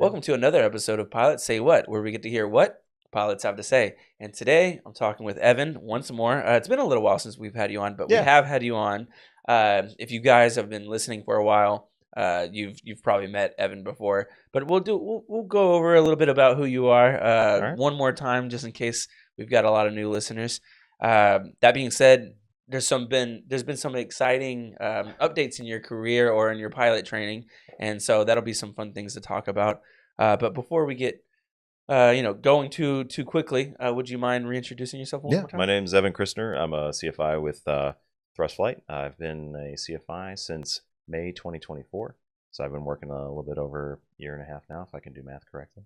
Welcome to another episode of Pilots Say What, where we get to hear what pilots have to say. And today I'm talking with Evan once more. It's been a little while since we've had you on, but we have had you on. If you guys have been listening for a while, you've probably met Evan before. But we'll go over a little bit about who you are one more time, just in case we've got a lot of new listeners. That being said, there's been some exciting updates in your career or in your pilot training, and so that'll be some fun things to talk about. But before we get going too quickly, would you mind reintroducing yourself one more time? My name's Evan Christner. I'm a CFI with Thrust Flight. I've been a CFI since May 2024. So I've been working a little bit over a year and a half now, if I can do math correctly.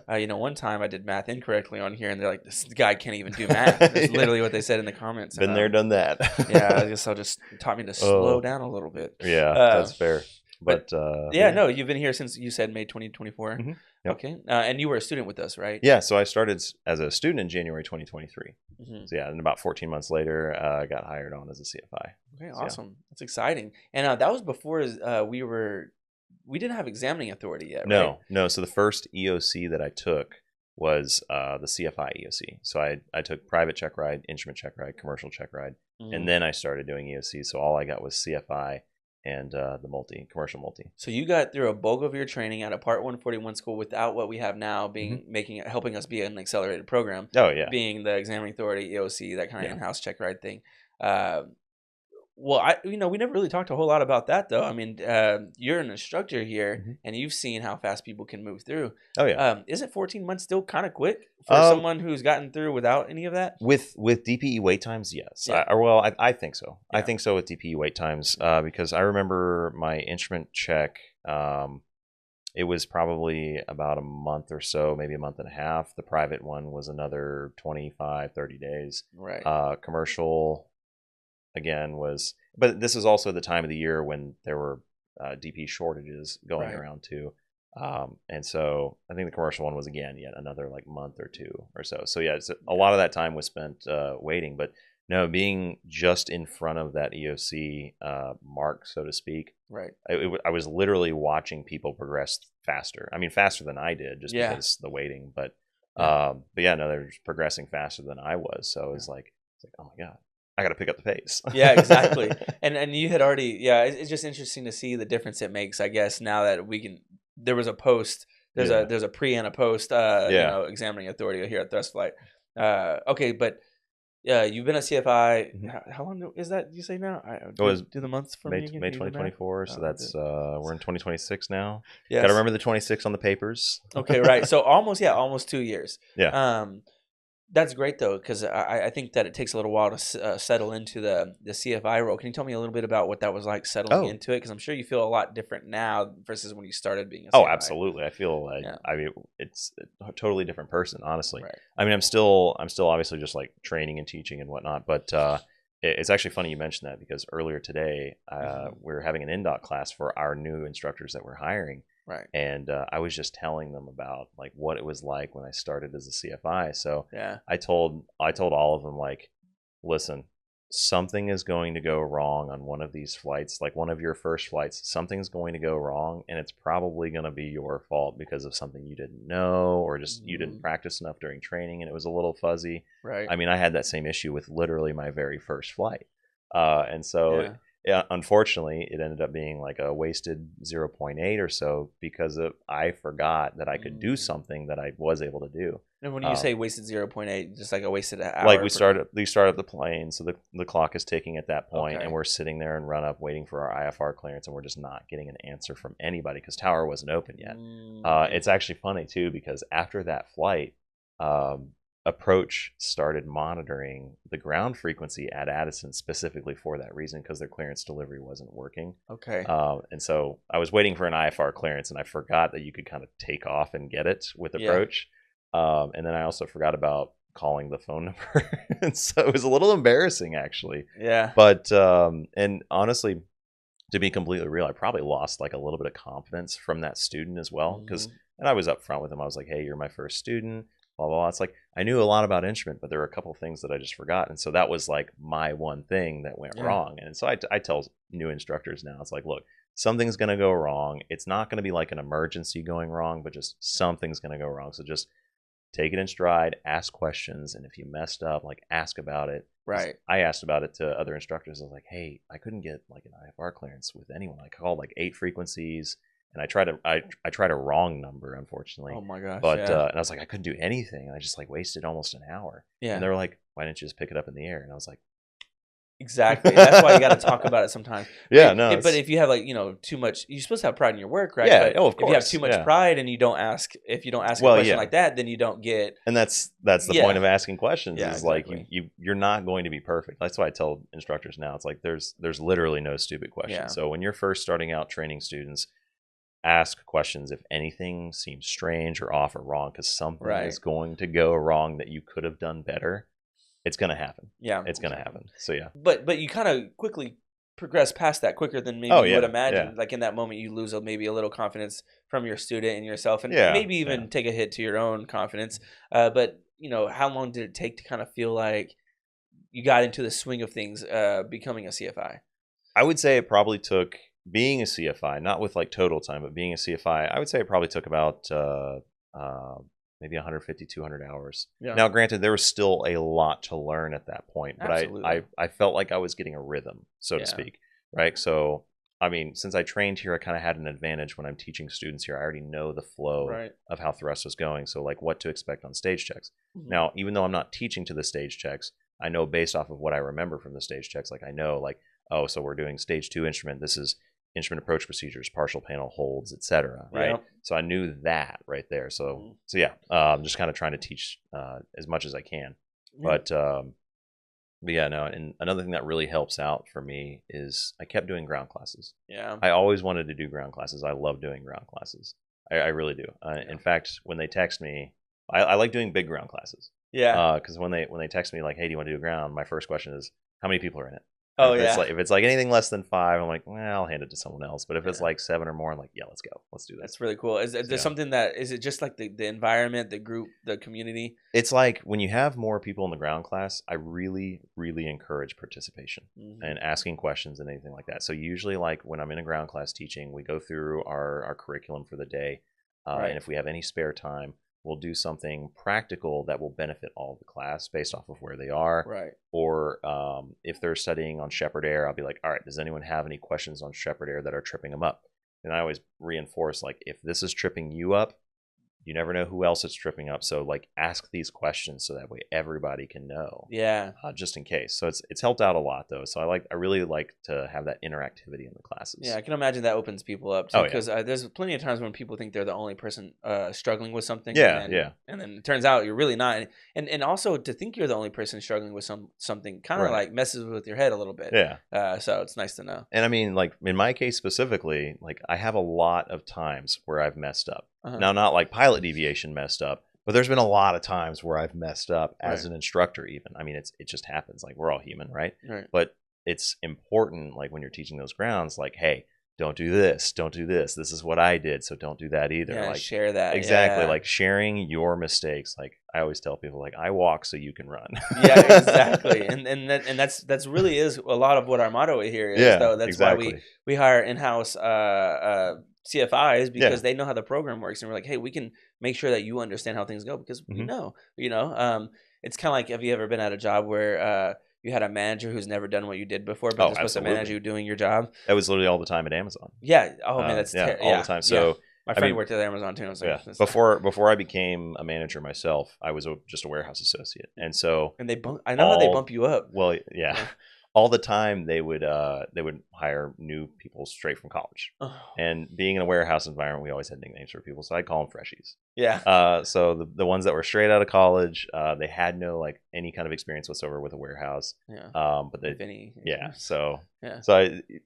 One time I did math incorrectly on here, and they're like, "This guy can't even do math." That's literally what they said in the comments. Been there, done that. I guess I'll just taught me to slow down a little bit. Yeah, that's fair. But no, you've been here since you said May 2024. Mm-hmm. Yep. Okay, and you were a student with us, right? Yeah, so I started as a student in January 2023. Mm-hmm. So and about 14 months later, I got hired on as a CFI. Okay, awesome. That's exciting. And that was before we didn't have examining authority yet, right? No. So the first EOC that I took was the CFI EOC. So I took private check ride, instrument check ride, commercial check ride, and then I started doing EOC. So all I got was CFI and the commercial multi. So you got through a bulk of your training at a Part 141 school without what we have now being helping us be an accelerated program. Oh yeah, being the examining authority, EOC, that kind of in-house check ride thing. We never really talked a whole lot about that though. I mean, you're an instructor here, and you've seen how fast people can move through. Oh yeah. Isn't 14 months still kind of quick for someone who's gotten through without any of that? With DPE wait times, yes. Yeah. I think so. Yeah. I think so with DPE wait times because I remember my instrument check. It was probably about a month or so, maybe a month and a half. The private one was another 25, 30 days. Right. Commercial, again, but this is also the time of the year when there were DP shortages going around too. And so I think the commercial one was again yet another like month or two or so. So yeah, a lot of that time was spent waiting. But no, being just in front of that EOC mark, so to speak. Right. I was literally watching people progress faster. I mean, faster than I did, just because the waiting. But they're just progressing faster than I was. So it was like, oh my God, I got to pick up the pace. Yeah, exactly. And you had already, it's just interesting to see the difference it makes, I guess, now that we can. There was a post. There's a pre and a post. Examining authority here at Thrust Flight. Okay, but you've been a CFI. How long is that? You say now? Do the months for May me again? May 2024. So that's we're in 2026. now. Yes. Got to remember the 26 on the papers. Okay, right. So almost 2 years. Yeah. That's great though, because I think that it takes a little while to settle into the CFI role. Can you tell me a little bit about what that was like settling into it? Because I'm sure you feel a lot different now versus when you started being a CFI. Oh, absolutely. I feel like it's a totally different person, honestly. Right. I mean, I'm still obviously just like training and teaching and whatnot, but it's actually funny you mentioned that because earlier today we're having an NDOT class for our new instructors that we're hiring. Right. And I was just telling them about like what it was like when I started as a CFI. So I told all of them, like, listen, something is going to go wrong on one of these flights, like one of your first flights. Something's going to go wrong, and it's probably going to be your fault because of something you didn't know or just you didn't practice enough during training and it was a little fuzzy. Right. I mean, I had that same issue with literally my very first flight. And so unfortunately, it ended up being like a wasted 0.8 or so because I forgot that I could do something that I was able to do. And when you say wasted 0.8, just like a wasted hour? Like we start up the plane, so the clock is ticking at that point, and we're sitting there and run up waiting for our IFR clearance, and we're just not getting an answer from anybody because tower wasn't open yet. It's actually funny too because after that flight, Approach started monitoring the ground frequency at Addison specifically for that reason because their clearance delivery wasn't working. Okay. And so I was waiting for an IFR clearance and I forgot that you could kind of take off and get it with Approach. And then I also forgot about calling the phone number. And so it was a little embarrassing actually. Yeah. But, and honestly, to be completely real, I probably lost like a little bit of confidence from that student as well. Because, and I was upfront with him. I was like, hey, you're my first student. Blah, blah, blah. It's like I knew a lot about instrument, but there were a couple of things that I just forgot. And so that was like my one thing that went wrong. And so I tell new instructors now, it's like, look, something's going to go wrong. It's not going to be like an emergency going wrong, but just something's going to go wrong. So just take it in stride, ask questions, and if you messed up, like ask about it. Right. I asked about it to other instructors. I was like, hey, I couldn't get like an IFR clearance with anyone. I called like 8 frequencies, and I tried a wrong number, unfortunately. Oh my gosh. But and I was like, I couldn't do anything. And I just like wasted almost an hour. Yeah. And they were like, why didn't you just pick it up in the air? And I was like, exactly. That's why you got to talk about it sometimes. Yeah, no. But if you have like, too much, you're supposed to have pride in your work, right? Yeah, but of course. If you have too much pride and you don't ask, if you don't ask a question like that, then you don't get. And that's the point of asking questions. Yeah, is exactly. like you're not going to be perfect. That's why I tell instructors now. It's like there's literally no stupid questions. Yeah. So when you're first starting out training students, ask questions if anything seems strange or off or wrong, because something is going to go wrong that you could have done better. It's going to happen. Yeah. It's going to happen. So, yeah. But you kind of quickly progress past that quicker than maybe you would imagine. Yeah. Like in that moment, you lose maybe a little confidence from your student and yourself, and maybe even take a hit to your own confidence. But, how long did it take to kind of feel like you got into the swing of things becoming a CFI? I would say it probably took, being a CFI, not with like total time, but being a CFI, I would say it probably took about maybe 150, 200 hours. Yeah. Now, granted, there was still a lot to learn at that point, but I felt like I was getting a rhythm, so to speak, right? So, I mean, since I trained here, I kind of had an advantage when I'm teaching students here. I already know the flow of how thrust was going, so like what to expect on stage checks. Mm-hmm. Now, even though I'm not teaching to the stage checks, I know based off of what I remember from the stage checks, like I know like, oh, so we're doing stage 2 instrument. This is instrument approach procedures, partial panel holds, etc. Right. Yep. So I knew that right there. So yeah, I'm just kind of trying to teach as much as I can. Yeah. But yeah, no. And another thing that really helps out for me is I kept doing ground classes. Yeah. I always wanted to do ground classes. I love doing ground classes. I really do. In fact, when they text me, I like doing big ground classes. Yeah. Because when they text me like, hey, do you want to do a ground? My first question is, how many people are in it? Oh, if it's like anything less than 5, I'm like, well, I'll hand it to someone else. But if it's like 7 or more, I'm like, yeah, let's go. Let's do this. That's really cool. Is there something that, is it just like the environment, the group, the community? It's like when you have more people in the ground class, I really, really encourage participation and asking questions and anything like that. So usually like when I'm in a ground class teaching, we go through our curriculum for the day. And if we have any spare time, we'll do something practical that will benefit all of the class based off of where they are. Right. Or if they're studying on Shepherd Air, I'll be like, all right, does anyone have any questions on Shepherd Air that are tripping them up? And I always reinforce, like, if this is tripping you up, you never know who else it's tripping up. So like ask these questions so that way everybody can know. Yeah. Just in case. So it's helped out a lot though. So I really like to have that interactivity in the classes. Yeah, I can imagine that opens people up too. Because there's plenty of times when people think they're the only person struggling with something. Yeah, and then it turns out you're really not. And also to think you're the only person struggling with something kind of like messes with your head a little bit. Yeah. So it's nice to know. And I mean, like in my case specifically, like I have a lot of times where I've messed up. Now, not like pilot deviation messed up, but there's been a lot of times where I've messed up as an instructor even. I mean, it just happens. Like, we're all human, right? But it's important, like, when you're teaching those grounds, like, hey, don't do this. Don't do this. This is what I did, so don't do that either. Yeah, like, share that. Exactly. Yeah. Like, sharing your mistakes. Like, I always tell people, like, I walk so you can run. Yeah, exactly. And that's really is a lot of what our motto here is, though. That's why we hire in-house CFIs, because they know how the program works, and we're like, hey, we can make sure that you understand how things go, because we know, it's kind of like, have you ever been at a job where you had a manager who's never done what you did before, but they're supposed to manage you doing your job? That was literally all the time at Amazon. Yeah. Oh man, that's all the time. So my friend worked at Amazon too. I was like, before I became a manager myself, I was just a warehouse associate, and so I know how they bump you up. Well, yeah. All the time they would hire new people straight from college. And being in a warehouse environment, we always had nicknames for people, so I call them freshies. Yeah. So the ones that were straight out of college, they had no like any kind of experience whatsoever with a warehouse. Yeah. But So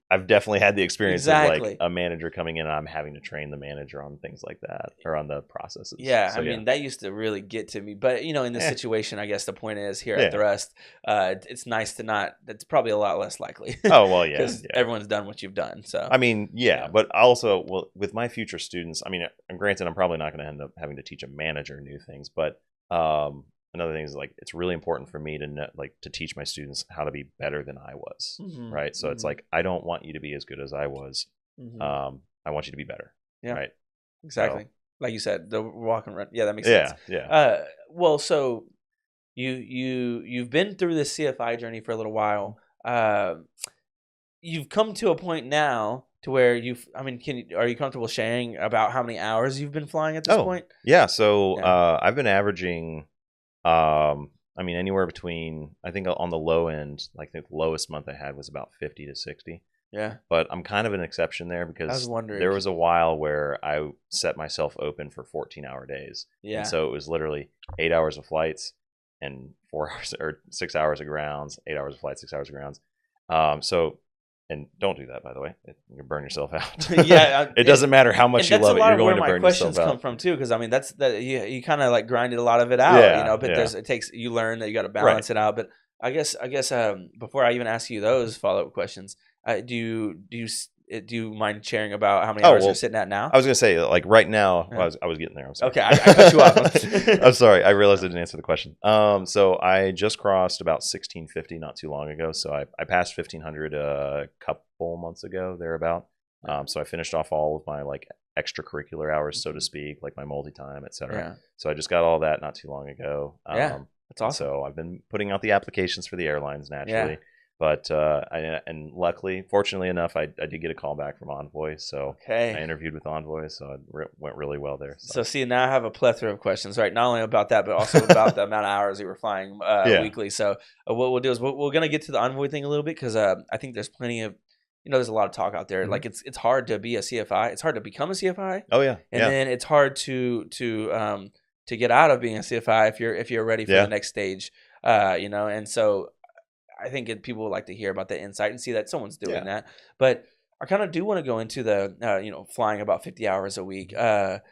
I've definitely had the experience of like a manager coming in and I'm having to train the manager on things like that, or on the processes. Yeah. So, I mean, that used to really get to me, but in this situation, I guess the point is here at Thrust, it's nice to not. That's probably a lot less likely. Oh well, yeah. Because everyone's done what you've done. So I mean, but also, with my future students, I mean, granted, I'm probably not going to end up having to teach a manager new things, but another thing is, like, it's really important for me to know, like, to teach my students how to be better than I was, right? So it's like, I don't want you to be as good as I was. I want you to be better. Yeah. Right. Exactly. So, like you said, the walk and run. Yeah, that makes sense. Yeah. Well, so you've been through this CFI journey for a little while. You've come to a point now to where are you comfortable sharing about how many hours you've been flying at this point? Yeah. So I've been averaging, anywhere between, I think on the low end, like the lowest month I had was about 50 to 60. Yeah. But I'm kind of an exception there because there was a while where I set myself open for 14-hour days. Yeah. And so it was literally 8 hours of flights and 4 hours or 6 hours of grounds, 8 hours of flights, 6 hours of grounds. And don't do that, by the way. You burn yourself out. Yeah, it doesn't matter how much you love it. You're going to burn yourself out. That's a lot of where my questions come from too, because you kind of like grinded a lot of it out, but you learn that you got to balance it out. But I guess before I even ask you those follow-up questions, do you mind sharing about how many hours you're sitting at now? I was gonna say, like right now, I was getting there. I'm sorry. Okay, I cut you off. I'm sorry. I realized I didn't answer the question. So I just crossed about 1650 not too long ago. So I passed 1500 a couple months ago, thereabout. So I finished off all of my like extracurricular hours, so to speak, like my multi-time, etc. Yeah. So I just got all that not too long ago. That's awesome. So I've been putting out the applications for the airlines naturally. Yeah. But and luckily, fortunately enough, I did get a call back from Envoy, so I interviewed with Envoy, so it went really well there. So see, now I have a plethora of questions, right? Not only about that, but also about the amount of hours you were flying weekly. So what we'll do is we're going to get to the Envoy thing a little bit because I think there's plenty of, there's a lot of talk out there. Mm-hmm. Like it's hard to be a CFI. It's hard to become a CFI. Oh yeah, and then it's hard to get out of being a CFI if you're ready for the next stage. And so. I think people would like to hear about the insight and see that someone's doing that. But I kind of do want to go into the, flying about 50 hours a week. I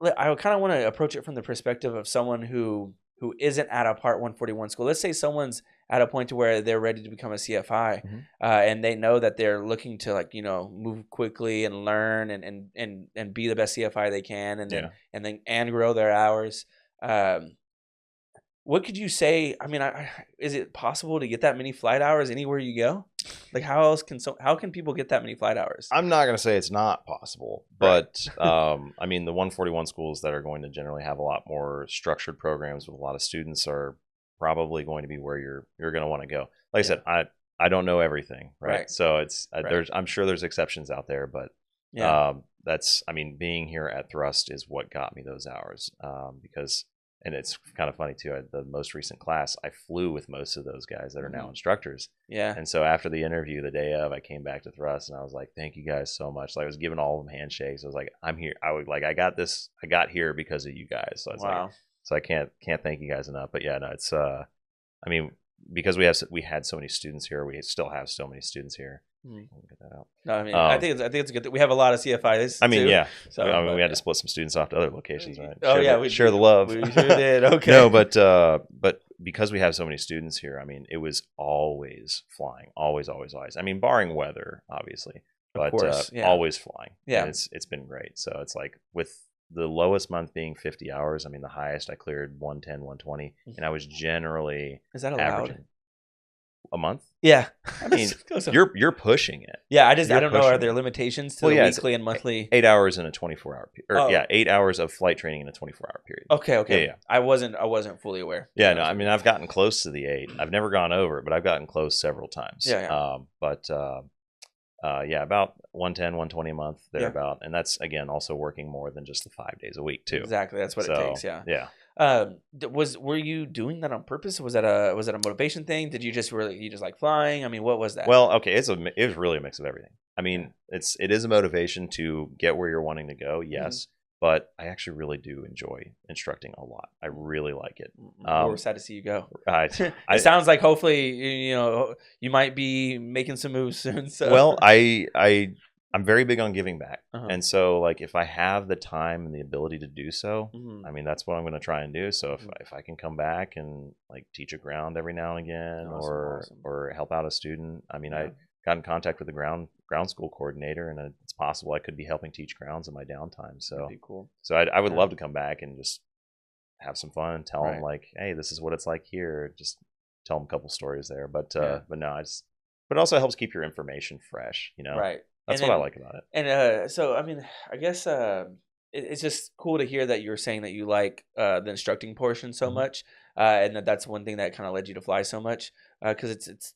kind of want to approach it from the perspective of someone who isn't at a Part 141 school. Let's say someone's at a point to where they're ready to become a CFI, and they know that they're looking to move quickly and learn and be the best CFI they can, and grow their hours. What could you say? I mean, is it possible to get that many flight hours anywhere you go? Like, how can people get that many flight hours? I'm not going to say it's not possible, but the 141 schools that are going to generally have a lot more structured programs with a lot of students are probably going to be where you're going to want to go. Like I said, I don't know everything, right? So it's I'm sure there's exceptions out there, but being here at Thrust is what got me those hours because. And it's kind of funny too. The most recent class, I flew with most of those guys that are now instructors. Yeah. And so after the interview, the day of, I came back to Thrust and I was like, "Thank you guys so much." Like I was giving all of them handshakes. I was like, "I'm here." I got this. I got here because of you guys. So I can't thank you guys enough. But yeah, no, it's because we had so many students here, we still have so many students here. Get that out. No, I think it's good that we have a lot of CFIs. Too, So we had to split some students off to other locations, right? We share the love. We sure did. Okay. No, but because we have so many students here, it was always flying, always. Barring weather, obviously, but of course, always flying. Yeah, and it's been great. So it's like with the lowest month being 50 hours. The highest I cleared 110, 120, and I was generally averaging a month. Yeah, you're pushing it. Yeah, I don't know. Are there limitations to the weekly and monthly? 8 hours in a 24-hour period. 8 hours of flight training in a 24-hour period. Okay. Yeah. I wasn't fully aware. Yeah, no. I've gotten close to the 8. I've never gone over it, but I've gotten close several times. Yeah. About 110, 120 a month thereabout, and that's again also working more than just the 5 days a week too. Exactly, that's what it takes. Yeah. Yeah. Were you doing that on purpose? Was that a motivation thing? Did you just like flying? What was that? Well, okay, it was really a mix of everything. It is a motivation to get where you're wanting to go, yes, but I actually really do enjoy instructing a lot. I really like it. We're sad to see you go. It sounds like hopefully you might be making some moves soon. So. Well, I'm very big on giving back. And so like if I have the time and the ability to do so, that's what I'm going to try and do. So if I can come back and like teach a ground every now and again or help out a student, I got in contact with the ground school coordinator, and it's possible I could be helping teach grounds in my downtime. So that'd be cool. So I would love to come back and just have some fun and tell them like, hey, this is what it's like here. Just tell them a couple stories there. But no, but it also helps keep your information fresh, Right. That's what I like about it. And so, I mean, I guess it's just cool to hear that you're saying that you like the instructing portion so much, and that's one thing that kind of led you to fly so much. Because it's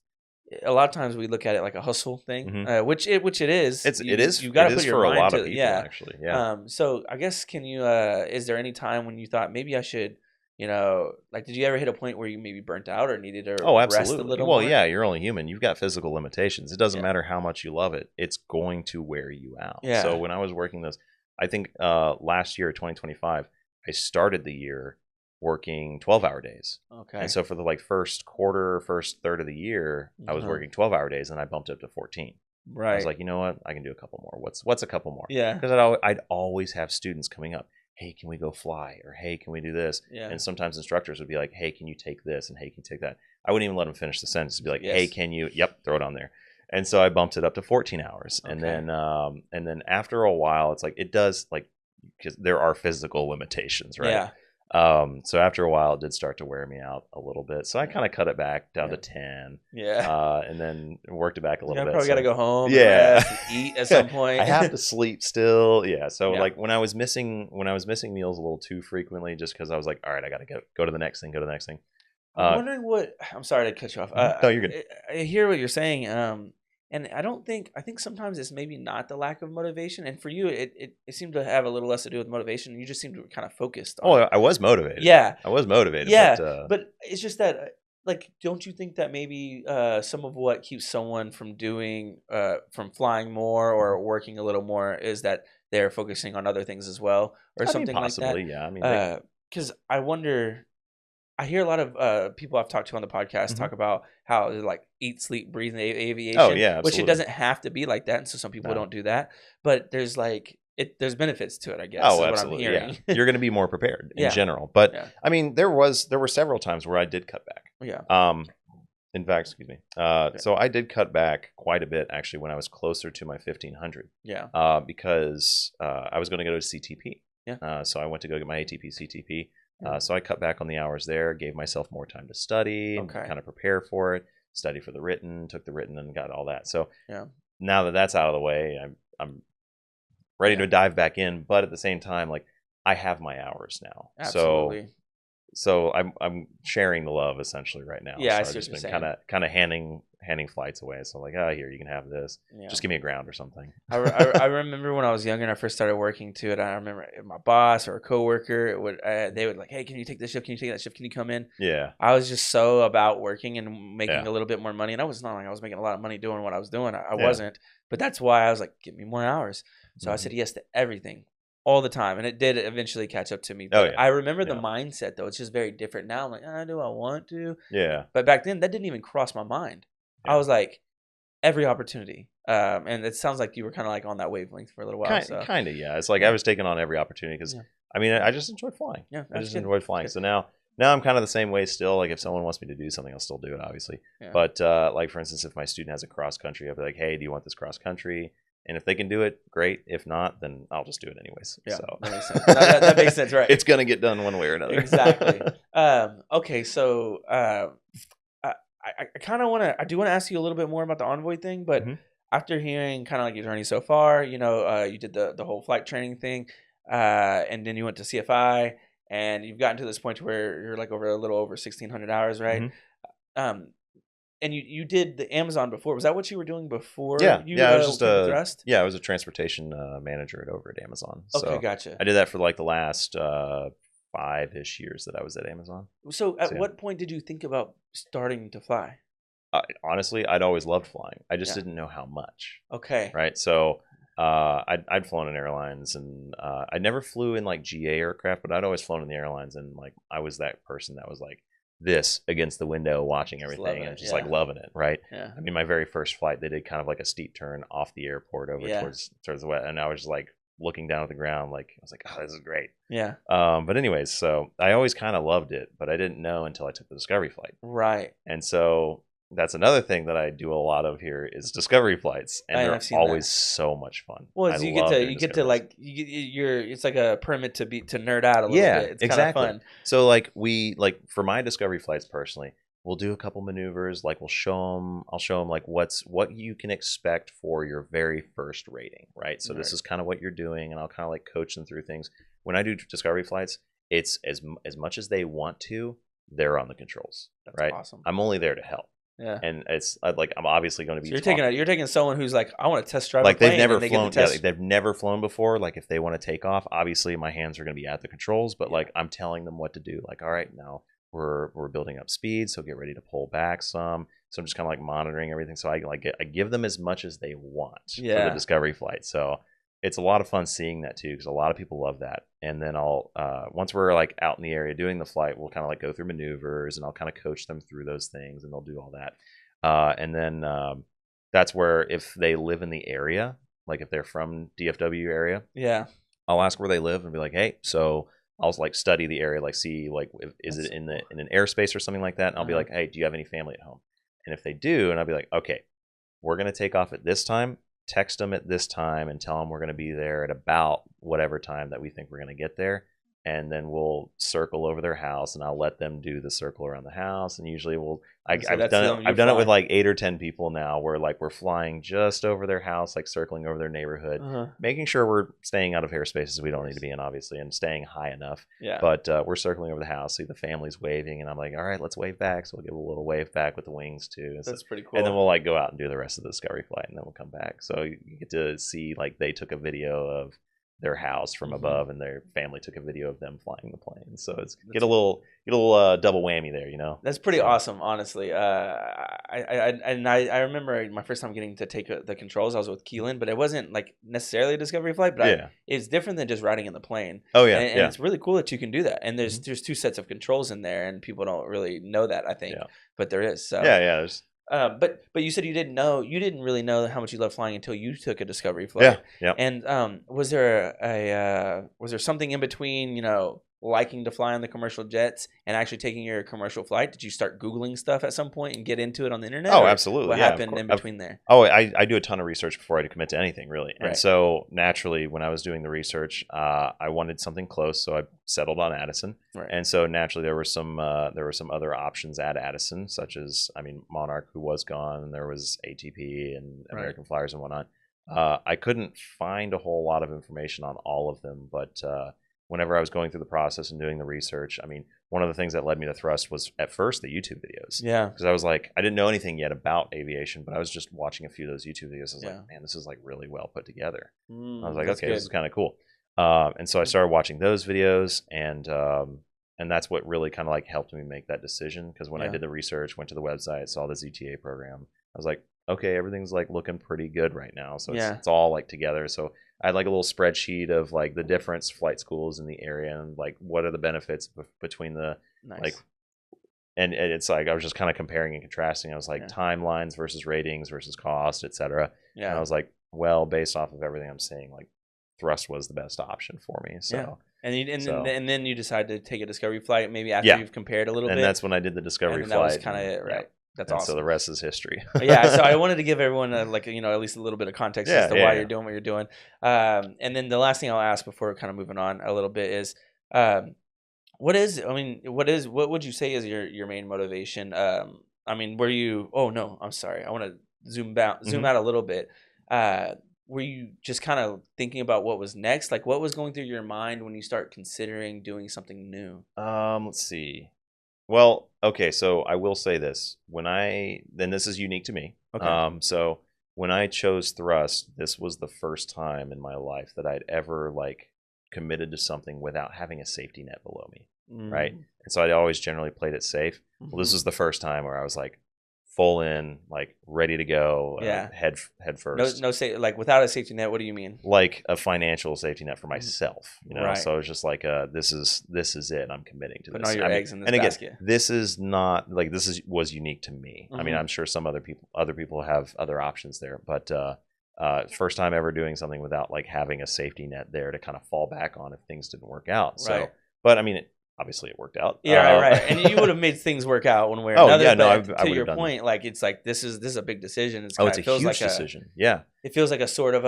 a lot of times we look at it like a hustle thing, which it is. It is. You got to put your for mind a lot to of people, yeah. actually. Yeah. So I guess can you? Is there any time when you thought maybe I should? Like, did you ever hit a point where you maybe burnt out or needed to rest a little more? Well, yeah, you're only human. You've got physical limitations. It doesn't matter how much you love it. It's going to wear you out. Yeah. So when I was working this, I think last year, 2025, I started the year working 12-hour days. Okay. And so for the first third of the year, I was working 12-hour days, and I bumped up to 14. Right. I was like, you know what? I can do a couple more. What's a couple more? Yeah. Because I'd always have students coming up. Hey, can we go fly? Or hey, can we do this? Yeah. And sometimes instructors would be like, hey, can you take this? And hey, can you take that? I wouldn't even let them finish the sentence. It'd be like, hey, can you? Yep, throw it on there. And so I bumped it up to 14 hours. Okay. And then after a while, it's like it does because there are physical limitations, right? Yeah. So after a while, it did start to wear me out a little bit. So I kind of cut it back down to 10. Yeah. And then worked it back a little bit. Probably got to go home. Yeah. And eat at some point. I have to sleep still. Yeah. So when I was missing meals a little too frequently, just because I was like, all right, I got to go to the next thing. I'm wondering I'm sorry to cut you off. No, you're good. I hear what you're saying. And I think sometimes it's maybe not the lack of motivation. And for you, it seemed to have a little less to do with motivation. You just seemed to be kind of focused on I was motivated. Yeah. I was motivated. Yeah. But it's just that, don't you think that maybe some of what keeps someone from from flying more or working a little more is that they're focusing on other things as well or something possibly, like that? Yeah. I mean, because I wonder. I hear a lot of people I've talked to on the podcast talk about how they eat, sleep, breathe in aviation. Oh, yeah, absolutely. Which it doesn't have to be like that, and so some people don't do that. But there's there's benefits to it, I guess. Oh, is absolutely. What I'm hearing. Yeah. You're going to be more prepared in general. But I mean, there were several times where I did cut back. Yeah. In fact, excuse me. So I did cut back quite a bit actually when I was closer to my 1500. Yeah. Because I was going to go to CTP. Yeah. So I went to go get my ATP CTP. So I cut back on the hours there, gave myself more time to study, and kind of prepare for it, study for the written, took the written, and got all that. So now that that's out of the way, I'm ready to dive back in. But at the same time, I have my hours now. Absolutely. So I'm sharing the love essentially right now. Yeah, so I've just been kind of handing flights away. So I'm like, here, you can have this. Yeah. Just give me a ground or something. I remember when I was younger and I first started working to it. I remember my boss or a coworker they would hey, can you take this shift? Can you take that shift? Can you come in? Yeah. I was just so about working and making a little bit more money, and I was not I was making a lot of money doing what I was doing. I wasn't, but that's why I was like, give me more hours. So I said yes to everything. All the time, and it did eventually catch up to me. But I remember the mindset, though. It's just very different now. I'm like, do I want to? Yeah. But back then, that didn't even cross my mind. Yeah. I was like, every opportunity. And it sounds like you were kind of on that wavelength for a little while. Kind of, yeah. It's like I was taking on every opportunity because, I mean, I just enjoyed flying. Yeah, I just enjoyed flying. So now I'm kind of the same way still. If someone wants me to do something, I'll still do it, obviously. Yeah. But for instance, if my student has a cross country, I'll be like, hey, do you want this cross country? And if they can do it, great. If not, then I'll just do it anyways. Yeah, so that makes sense. That makes sense, right? It's gonna get done one way or another. Exactly. Okay, so I kind of want to. I do want to ask you a little bit more about the Envoy thing, but after hearing kind of your journey so far, you did the whole flight training thing, and then you went to CFI, and you've gotten to this point where you're over a little over 1,600 hours, right? And you did the Amazon before. Was that what you were doing before? Yeah, I was just Thrust? I was a transportation manager over at Amazon. So okay, gotcha. I did that for the last 5-ish years that I was at Amazon. So at what point did you think about starting to fly? Honestly, I'd always loved flying. I just didn't know how much. Okay. Right. So I'd flown in airlines, and I never flew in GA aircraft, but I'd always flown in the airlines, and I was that person that was this against the window watching everything and just loving it, right? Yeah. I mean, my very first flight, they did kind of a steep turn off the airport over towards the west, and I was just looking down at the ground, I was like, oh, this is great. Yeah. But anyways, so I always kind of loved it, but I didn't know until I took the Discovery flight. Right. And so that's another thing that I do a lot of here is Discovery flights, and they're always so much fun. Well, you get to it's like a permit to nerd out a little bit. It's kind of fun. So for my Discovery flights personally, we'll do a couple maneuvers. Like I'll show them like what you can expect for your very first rating, right? So this is kind of what you're doing, and I'll kind of like coach them through things. When I do discovery flights, it's as much as they want to, they're on the controls. That's right? Awesome. I'm only there to help. Yeah. And it's like I'm obviously going to be. So you're taking someone who's like, I want to test drive. Like a plane, they've never and flown. They've never flown before. Like if they want to take off, obviously my hands are going to be at the controls. But like I'm telling them what to do. Like, all right, now we're building up speed, so get ready to pull back some. So I'm just kind of like monitoring everything. So I give them as much as they want for the discovery flight. So it's a lot of fun seeing that too, because a lot of people love that. And then I'll once we're like out in the area doing the flight, we'll kind of like go through maneuvers, and I'll kind of coach them through those things, and they'll do all that. And then that's where if they live in the area, like if they're from DFW area, I'll ask where they live and be like, hey, so I'll like study the area, like see like is it in an airspace or something like that, and I'll be like, hey, do you have any family at home? And if they do, and I'll be like, okay, we're gonna take off at this time. Text them at this time and tell them we're gonna be there at about whatever time that we think we're gonna get there. And then we'll circle over their house, and I'll let them do the circle around the house. And usually I've done it with like 8 or 10 people now, where like we're flying just over their house, like circling over their neighborhood, making sure we're staying out of airspaces we don't need to be in, obviously, and staying high enough. But we're circling over the house, see the family's waving, and I'm like, all right, let's wave back. So we'll give a little wave back with the wings too. And that's pretty cool. And then we'll like go out and do the rest of the discovery flight, and then we'll come back. So you get to see like they took a video of their house from above, and their family took a video of them flying the plane. So it's get a little double whammy there, you know. That's pretty awesome, honestly. I remember my first time getting to take the controls. I was with Keelan, but it wasn't like necessarily a discovery flight. But it's different than just riding in the plane. Oh yeah, and it's really cool that you can do that. And there's 2 sets of controls in there, and people don't really know that, I think. But there is. So there's. But you said you didn't really know how much you loved flying until you took a discovery flight. Yeah. And was there something in between, you know, liking to fly on the commercial jets and actually taking your commercial flight? Did you start Googling stuff at some point and get into it on the internet? Oh, absolutely. What happened in between there? Oh, I do a ton of research before I commit to anything, really. And so naturally, when I was doing the research, I wanted something close, so I settled on Addison. And so naturally, there were some other options at Addison, such as Monarch, who was gone, and there was ATP and American Flyers and whatnot. I couldn't find a whole lot of information on all of them, but whenever I was going through the process and doing the research, one of the things that led me to Thrust was at first the YouTube videos. Yeah. Because I was like, I didn't know anything yet about aviation, but I was just watching a few of those YouTube videos. I was like, man, this is like really well put together. I was like, okay, this is kind of cool. And so I started watching those videos, and that's what really kind of like helped me make that decision. Because when I did the research, went to the website, saw the ZTA program, I was like, okay, everything's like looking pretty good right now. So it's all like together. So I had like a little spreadsheet of like the different flight schools in the area, and like what are the benefits between the like, and it's like I was just kind of comparing and contrasting. I was like timelines versus ratings versus cost, etc. And I was like, well, based off of everything I'm seeing, like Thrust was the best option for me. So and then you decided to take a discovery flight maybe after you've compared a little bit. And that's when I did the discovery flight. That was kind of it, right? That's awesome. So the rest is history. So I wanted to give everyone at least a little bit of context as to why you're doing what you're doing. And then the last thing I'll ask before kind of moving on a little bit is, what would you say is your main motivation? Were you? Oh no, I'm sorry. I want to zoom out a little bit. Were you just kind of thinking about what was next? Like what was going through your mind when you start considering doing something new? Let's see. Well, okay, so I will say this. Then this is unique to me. Okay. So when I chose Thrust, this was the first time in my life that I'd ever like committed to something without having a safety net below me, right? And so I'd always generally played it safe. Well, this was the first time where I was like full in, like ready to go, head first. No, like without a safety net. What do you mean? Like a financial safety net for myself, you know. Right. So I was just like, this is it. I'm committing to this. Putting all your eggs in this basket. Again, this is not like was unique to me. I'm sure some other people have other options there, but first time ever doing something without like having a safety net there to kind of fall back on if things didn't work out. So, but obviously it worked out. Yeah, right. And you would have made things work out one way or another. Yeah, no, to your point, like it's like this is a big decision. It's a huge decision. Yeah. It feels like a sort of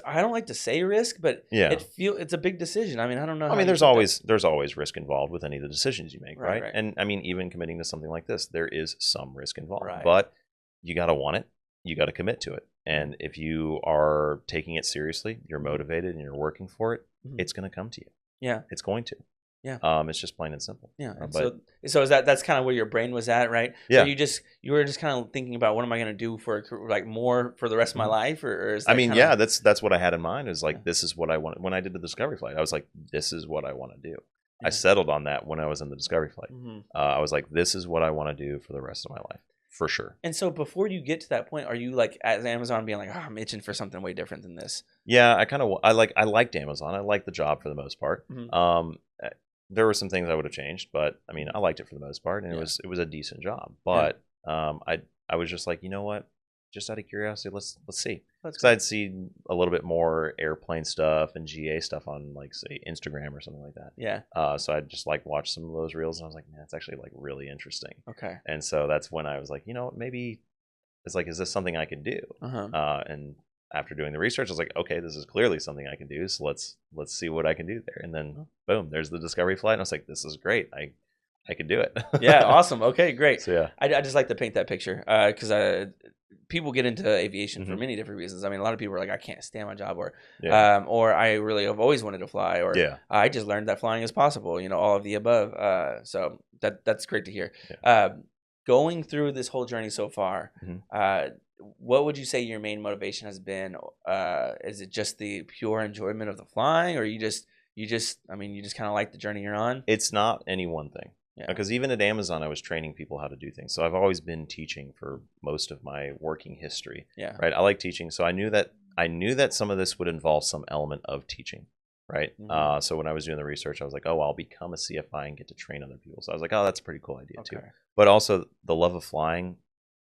I don't like to say risk, but it's a big decision. I mean, I don't know. I mean, there's always risk involved with any of the decisions you make, right? And I mean, even committing to something like this, there is some risk involved, but you got to want it. You got to commit to it. And if you are taking it seriously, you're motivated and you're working for it, it's going to come to you. Yeah. It's going to. Yeah. It's just plain and simple. Yeah. So is that's kind of where your brain was at, right? Yeah. So you were just kind of thinking about what am I going to do for like more for the rest of my life, or is that I mean, yeah, that's what I had in mind. Is like this is what I want. When I did the Discovery Flight, I was like, this is what I want to do. Yeah. I settled on that when I was in the Discovery Flight. I was like, this is what I want to do for the rest of my life. For sure. And so before you get to that point, are you like at Amazon being like, oh, I'm itching for something way different than this? Yeah, I liked Amazon. I liked the job for the most part. There were some things I would have changed, but I mean, I liked it for the most part, and it was a decent job. But I was just like, you know what? Just out of curiosity, let's see. Because I'd seen a little bit more airplane stuff and GA stuff on like say Instagram or something like that. Yeah. So I just like watched some of those reels, and I was like, man, it's actually like really interesting. Okay. And so that's when I was like, you know, maybe it's like, is this something I can do? And after doing the research, I was like, okay, this is clearly something I can do. So let's see what I can do there. And then boom, there's the Discovery Flight, and I was like, this is great. I could do it. Yeah, awesome. Okay, great. So yeah, I just like to paint that picture because people get into aviation for many different reasons. I mean, a lot of people are like, I can't stand my job, or I really have always wanted to fly, or I just learned that flying is possible. You know, all of the above. So that's great to hear. Yeah. Going through this whole journey so far, what would you say your main motivation has been? Is it just the pure enjoyment of the flying, or you just kind of like the journey you're on? It's not any one thing. Yeah. Because even at Amazon, I was training people how to do things. So I've always been teaching for most of my working history. Yeah. Right. I like teaching. So I knew that some of this would involve some element of teaching. Right. So when I was doing the research, I was like, oh, I'll become a CFI and get to train other people. So I was like, oh, that's a pretty cool idea too. But also the love of flying,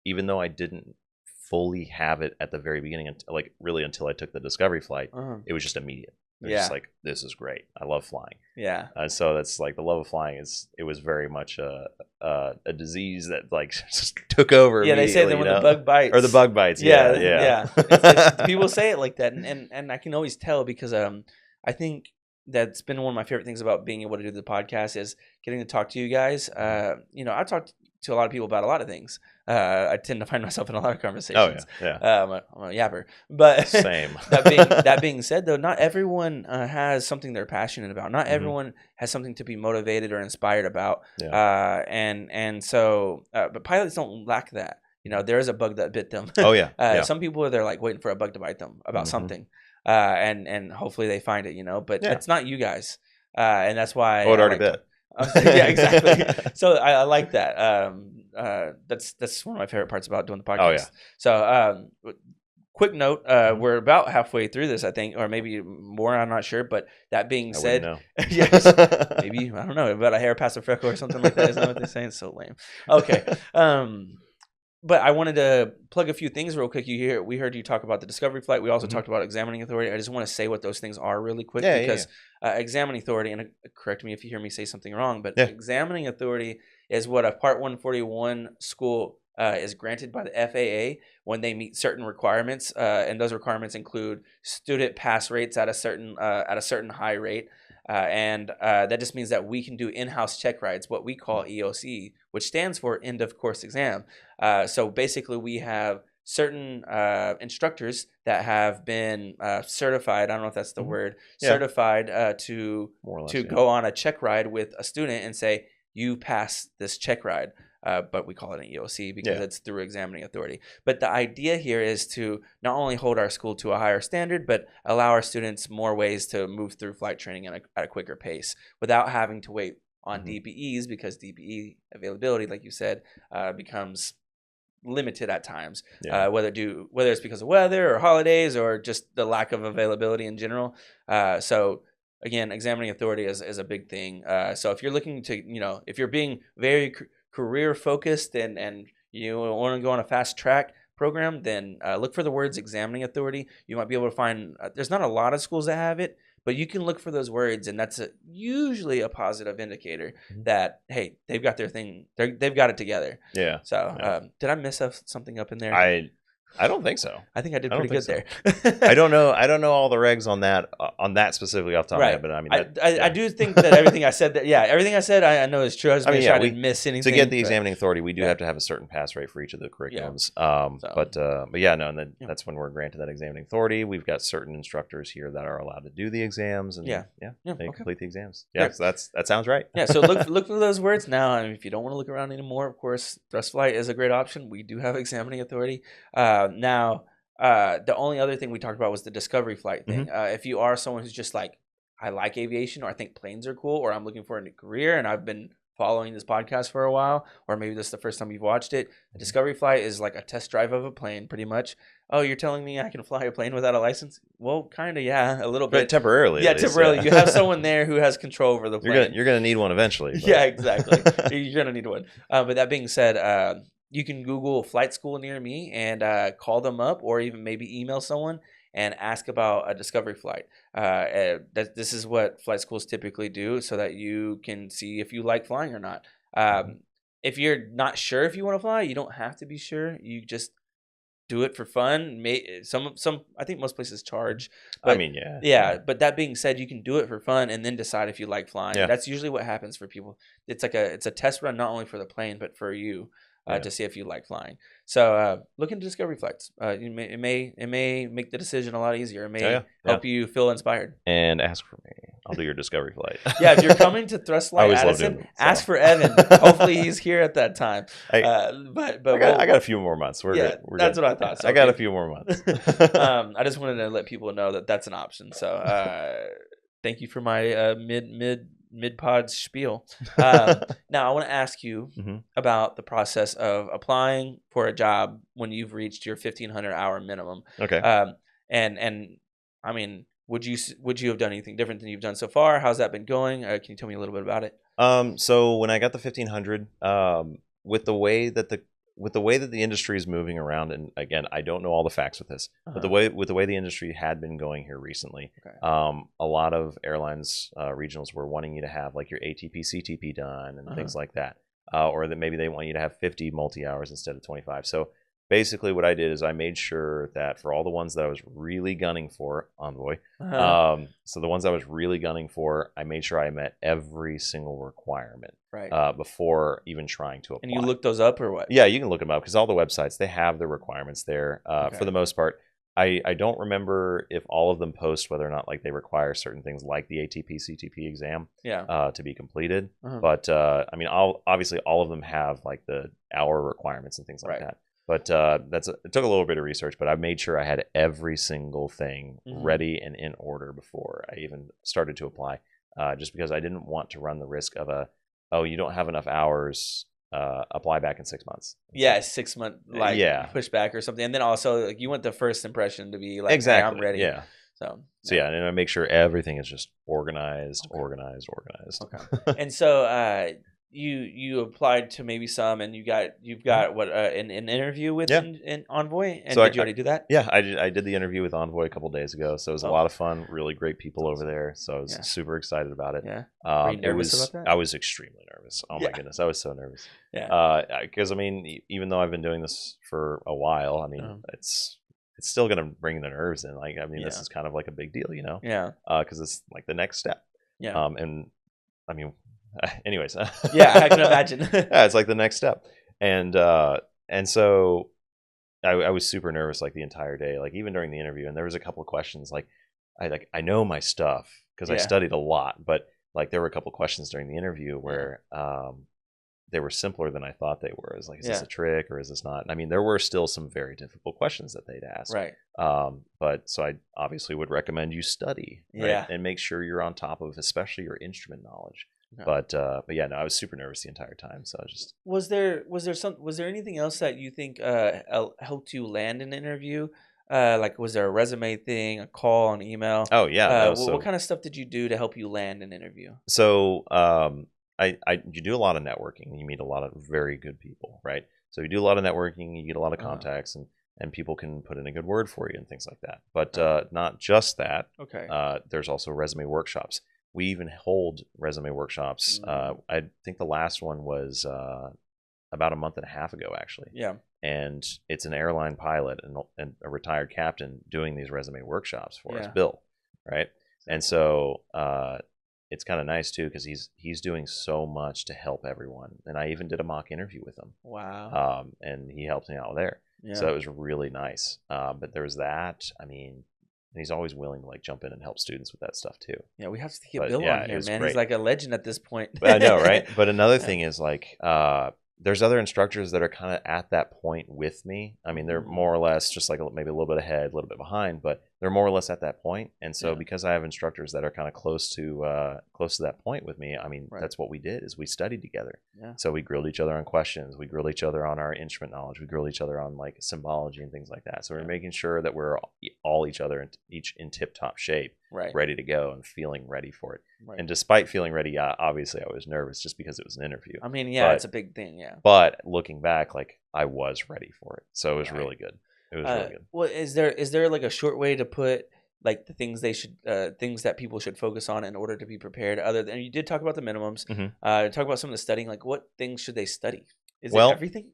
even though I didn't fully have it at the very beginning, until I took the Discovery Flight, it was just immediate. It's just like, this is great. I love flying. Yeah. So that's like the love of flying it was very much a disease that like just took over. Yeah, they say that when the bug bites. Or the bug bites. Yeah. People say it like that. And I can always tell because I think that's been one of my favorite things about being able to do the podcast is getting to talk to you guys. I've talked to a lot of people about a lot of things. I tend to find myself in a lot of conversations. Oh, yeah. I'm a yapper. But same. that being said, though, not everyone has something they're passionate about. Not everyone has something to be motivated or inspired about. Yeah. So but pilots don't lack that. You know, there is a bug that bit them. Oh, yeah. Some people are there like waiting for a bug to bite them about something. And hopefully they find it, you know. But it's not you guys. And that's why it already bit. Yeah, exactly. So I like that. That's one of my favorite parts about doing the podcast. Oh, yeah. So quick note, we're about halfway through this, I think, or maybe more, I'm not sure. But that being said, yes, maybe, I don't know, about a hair past a freckle or something like that. Isn't that what they're saying? It's so lame. Okay. But I wanted to plug a few things real quick. We heard you talk about the Discovery Flight. We also talked about examining authority. I just want to say what those things are really quick because examining authority, and correct me if you hear me say something wrong, but examining authority is what a Part 141 school is granted by the FAA when they meet certain requirements, and those requirements include student pass rates at a certain high rate. And that just means that we can do in-house check rides, what we call EOC, which stands for end of course exam. So basically we have certain instructors that have been certified, I don't know if that's the word, certified to go on a check ride with a student and say, you pass this check ride. But we call it an EOC because it's through examining authority. But the idea here is to not only hold our school to a higher standard, but allow our students more ways to move through flight training at a quicker pace without having to wait on DPEs, because DPE availability, like you said, becomes limited at times, whether it's because of weather or holidays or just the lack of availability in general. So again, examining authority is a big thing. So if you're looking to, if you're being very career focused and you want to go on a fast track program, then look for the words examining authority. You might be able to find, there's not a lot of schools that have it, but you can look for those words, and that's usually a positive indicator that, hey, they've got their thing, they've got it together. Yeah. So did I miss something up in there? I don't think so. I think I did pretty good there. I don't know all the regs on that specifically off the top of my head, but I mean, I do think that everything I said everything I said I know is true. I didn't miss anything. To get the examining authority, we do have to have a certain pass rate for each of the curriculums. But yeah, no, and then that's when we're granted that examining authority. We've got certain instructors here that are allowed to do the exams, and they complete the exams. Yeah, so that sounds right. Yeah, so look for those words now. I mean, if you don't want to look around anymore, of course, Thrust Flight is a great option. We do have examining authority. Now, the only other thing we talked about was the discovery flight thing. If you are someone who's just like, I like aviation, or I think planes are cool, or I'm looking for a new career, and I've been following this podcast for a while, or maybe this is the first time you've watched it, a discovery flight is like a test drive of a plane, pretty much. Oh, you're telling me I can fly a plane without a license? Well, kind of, yeah, a little bit. But temporarily. Yeah, temporarily. Yeah. You have someone there who has control over the plane. You're gonna need one eventually. But. Yeah, exactly. You're gonna need one. But that being said, you can Google flight school near me and call them up, or even maybe email someone and ask about a discovery flight. This is what flight schools typically do, so that you can see if you like flying or not. If you're not sure if you want to fly, you don't have to be sure. You just do it for fun. Some I think most places charge. But, I mean, yeah. But that being said, you can do it for fun and then decide if you like flying. Yeah. That's usually what happens for people. It's a test run, not only for the plane but for you. To see if you like flying. So look into discovery flights. It may make the decision a lot easier. It may help you feel inspired. And ask for me. I'll do your discovery flight. Yeah, if you're coming to Thrust Flight Addison, ask for Evan. Hopefully he's here at that time. I got a few more months. We're good. That's what I thought. So, I got a few more months. I just wanted to let people know that that's an option. So thank you for my mid-pod spiel. Now I want to ask you about the process of applying for a job when you've reached your 1,500 hour minimum. Okay. And I mean, would you have done anything different than you've done so far? How's that been going? Can you tell me a little bit about it? So when I got the 1,500, with the way that the industry is moving around, and again, I don't know all the facts with this, but the way the industry had been going here recently, a lot of airlines, regionals were wanting you to have like your ATP, CTP done and things like that, or that maybe they want you to have 50 multi-hours instead of 25. So basically what I did is I made sure that for all the ones that I was really gunning for, Envoy, so the ones I was really gunning for, I made sure I met every single requirement before even trying to apply. And you looked those up or what? Yeah, you can look them up because all the websites, they have the requirements there for the most part. I don't remember if all of them post whether or not like they require certain things like the ATP, CTP exam to be completed. But I mean, obviously all of them have like the hour requirements and things like that. But it took a little bit of research, but I made sure I had every single thing ready and in order before I even started to apply, just because I didn't want to run the risk of you don't have enough hours, apply back in 6 months. Yeah, 6 month pushback or something. And then also like you want the first impression to be like, exactly. Hey, I'm ready. Yeah. So yeah, and I make sure everything is just organized. Okay. And so you applied to maybe some, and you've got what an interview with in Envoy, and so did you already do that? Yeah, I did the interview with Envoy a couple days ago, so it was a lot of fun. Really great people over there, so I was super excited about it. Yeah, were you nervous about that? I was extremely nervous. Oh my goodness, I was so nervous. Yeah, because I mean, even though I've been doing this for a while, I mean, it's still gonna bring the nerves in. Like, I mean, this is kind of like a big deal, you know? Yeah. Because it's like the next step. Yeah. And I mean. Anyways, yeah, I can imagine. Yeah, it's like the next step, and so I was super nervous like the entire day, like even during the interview. And there was a couple of questions like I know my stuff because I studied a lot, but like there were a couple of questions during the interview where they were simpler than I thought they were. It was like, is this a trick or is this not? And I mean, there were still some very difficult questions that they'd ask, right? But so I obviously would recommend you study, right? And make sure you're on top of especially your instrument knowledge. No. But yeah, no, I was super nervous the entire time. So I just was there anything else that you think helped you land an interview? Like, was there a resume thing, a call, an email? Oh yeah. What kind of stuff did you do to help you land an interview? So you do a lot of networking. You meet a lot of very good people, right? So you do a lot of networking. You get a lot of contacts, and people can put in a good word for you and things like that. But not just that. Okay. There's also resume workshops. We even hold resume workshops. I think the last one was about a month and a half ago, actually. Yeah. and it's an airline pilot and a retired captain doing these resume workshops for us, Bill, right? And so it's kind of nice too, because he's doing so much to help everyone. And I even did a mock interview with him. Wow. And he helped me out there. Yeah. So it was really nice. But there was that. I mean, and he's always willing to like jump in and help students with that stuff too. Yeah, we have to get Bill on here, man. Great. He's like a legend at this point. I know, right? But another thing is like, there's other instructors that are kind of at that point with me. I mean, they're more or less just like maybe a little bit ahead, a little bit behind, but they're more or less at that point. And so because I have instructors that are kind of close to that point with me, I mean, that's what we did is we studied together. Yeah. So we grilled each other on questions. We grilled each other on our instrument knowledge. We grilled each other on like symbology and things like that. So we're making sure that we're all each in tip-top shape, ready to go and feeling ready for it. Right. And despite feeling ready, obviously I was nervous just because it was an interview. I mean, it's a big thing, yeah. But looking back, like I was ready for it. So it was really good. It was really good. Well, is there like a short way to put like the things things that people should focus on in order to be prepared? Other than, you did talk about the minimums, talk about some of the studying. Like, what things should they study? Is it everything?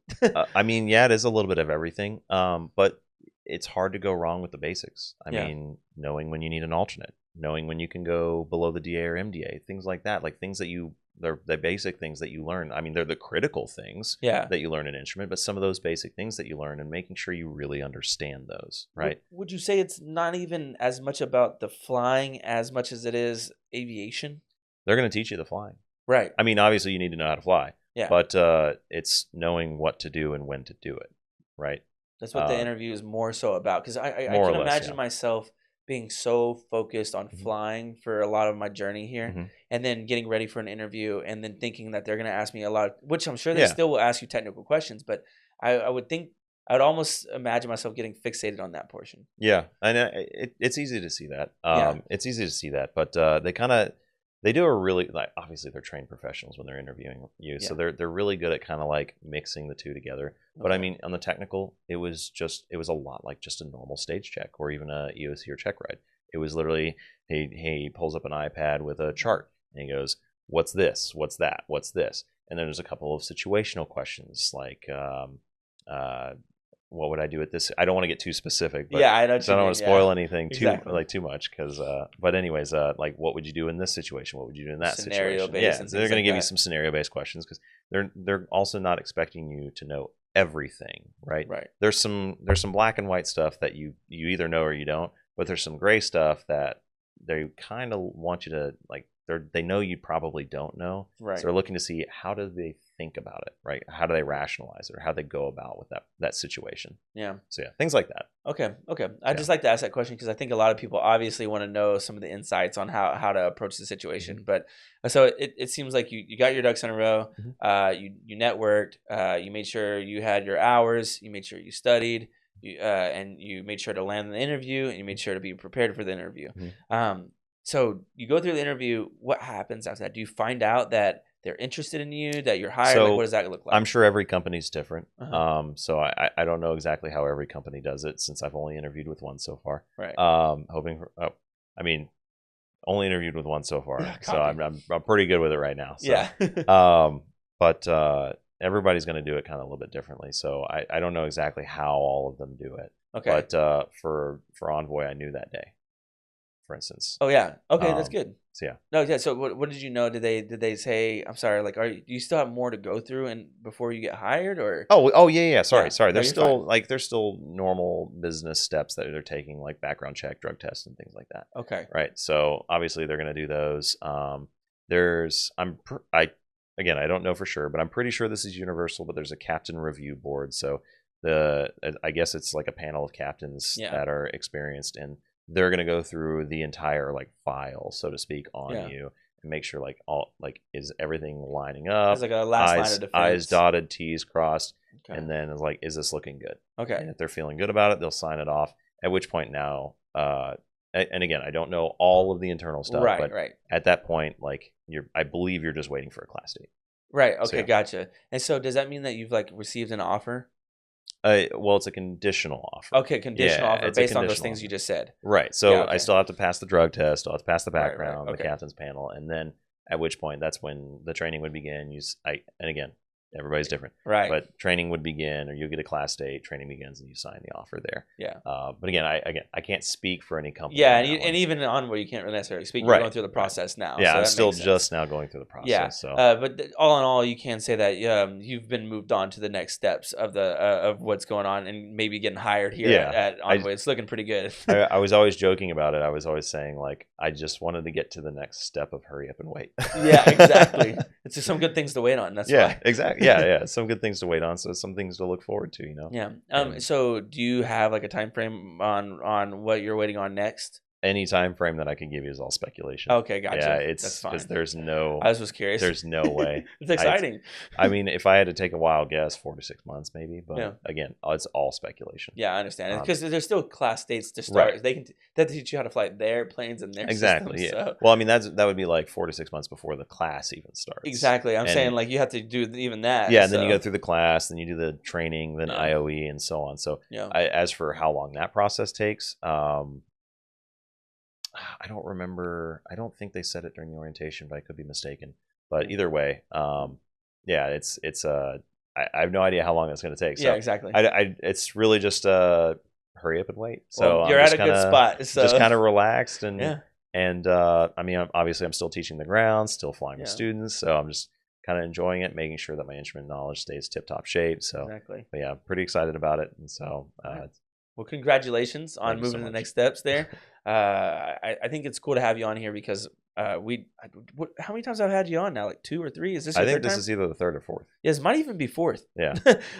I mean, it is a little bit of everything. But it's hard to go wrong with the basics. I mean, knowing when you need an alternate, knowing when you can go below the DA or MDA, things like that, like things that they're the basic things that you learn. I mean, they're the critical things that you learn in instrument, but some of those basic things that you learn and making sure you really understand those, right? Would you say it's not even as much about the flying as much as it is aviation? They're going to teach you the flying. Right. I mean, obviously you need to know how to fly. Yeah. But it's knowing what to do and when to do it, right? That's what the interview is more so about. Because I can imagine myself being so focused on flying for a lot of my journey here, and then getting ready for an interview, and then thinking that they're going to ask me a lot, which I'm sure they still will ask you technical questions, but I would almost imagine myself getting fixated on that portion. Yeah, and it's easy to see that. It's easy to see that, but they do a really, like, obviously they're trained professionals when they're interviewing you, so they're really good at kind of like mixing the two together. But I mean, on the technical, it was a lot like just a normal stage check or even a EOC or check ride. It was literally he pulls up an iPad with a chart and he goes, "What's this? What's that? What's this?" And then there's a couple of situational questions like, what would I do at this? I don't want to get too specific, but I don't want to spoil anything too much. Because, but anyways, like, what would you do in this situation? What would you do in that situation? Based, so they're going to give you some scenario based questions because they're also not expecting you to know everything, right? Right. There's some black and white stuff that you either know or you don't, but there's some gray stuff that they kind of want you to like. They know you probably don't know, right? So they're looking to see how do they think about it, right? How do they rationalize it, or how do they go about with that situation? Yeah. So things like that. Okay. I just like to ask that question because I think a lot of people obviously want to know some of the insights on how to approach the situation. But so it seems like you got your ducks in a row. You networked. You made sure you had your hours. You made sure you studied. And you made sure to land the interview, and you made sure to be prepared for the interview. So you go through the interview. What happens after that? Do you find out that they're interested in you, that you're hired? So like, what does that look like? I'm sure every company's different. So I don't know exactly how every company does it since I've only interviewed with one so far. Right. Only interviewed with one so far. So I'm pretty good with it right now. So. Yeah. But everybody's going to do it kind of a little bit differently. So I don't know exactly how all of them do it. Okay. But for Envoy, I knew that day, for instance. Oh yeah. Okay, that's good. So yeah. No, yeah. So what did you know? Did they say? I'm sorry. Like, do you still have more to go through and before you get hired, or? Oh yeah. Sorry. There's still normal business steps that they're taking, like background check, drug tests, and things like that. Okay. Right. So obviously they're going to do those. Again, I don't know for sure, but I'm pretty sure this is universal. But there's a captain review board, so I guess it's like a panel of captains that are experienced, and they're going to go through the entire like file, so to speak, on you and make sure is everything lining up? It's like a last line of defense. I's dotted, T's crossed, and then it's like, is this looking good? Okay. And if they're feeling good about it, they'll sign it off. At which point now, and again, I don't know all of the internal stuff, but at that point, like I believe you're just waiting for a class date. Right. Okay. So, gotcha. And so, does that mean that you've like received an offer? Well, it's a conditional offer. Okay, conditional offer based on those things you just said. Right. So I still have to pass the drug test. I'll have to pass the background, the captain's panel, and then at which point that's when the training would begin. And again, everybody's different. Right. But training would begin, or you'll get a class date. Training begins, and you sign the offer there. Yeah. But again, I can't speak for any company. Yeah, and even Onward, you can't really necessarily speak. You're going through the process now. Yeah, so I'm still just now going through the process. Yeah. So, but all in all, you can say that you've been moved on to the next steps of of what's going on, and maybe getting hired here at Onward. It's looking pretty good. I was always joking about it. I was always saying, like, I just wanted to get to the next step of hurry up and wait. Yeah, exactly. It's just some good things to wait on. That's why. Exactly. Yeah. Some good things to wait on. So some things to look forward to, you know? Yeah. So do you have like a time frame on what you're waiting on next? Any time frame that I can give you is all speculation. Okay, gotcha. Yeah, it's that's fine. Because there's no. I was just curious. There's no way. It's exciting. I mean, if I had to take a wild guess, 4 to 6 months maybe. But again, it's all speculation. Yeah, I understand. Because there's still class dates to start. Right. They teach you how to fly their planes and their exactly. systems, Yeah. So. Well, I mean that would be like 4 to 6 months before the class even starts. Exactly. I'm saying like you have to do even that. Yeah, and then you go through the class, then you do the training, then IOE, and so on. So as for how long that process takes. I don't remember. I don't think they said it during the orientation, but I could be mistaken. But either way, it's I have no idea how long it's going to take. So yeah, exactly. It's really just hurry up and wait. So well, you're at a good spot. So. Just kind of relaxed and I mean, obviously, I'm still teaching the ground, still flying with students, so I'm just kind of enjoying it, making sure that my instrument knowledge stays tip-top shape. So, but yeah, I'm pretty excited about it, and so. Well, congratulations on moving to the next steps there. I think it's cool to have you on here because how many times have I had you on now? Like 2 or 3? Is this? I think this is either the 3rd or 4th. Yes, it might even be 4th. Yeah,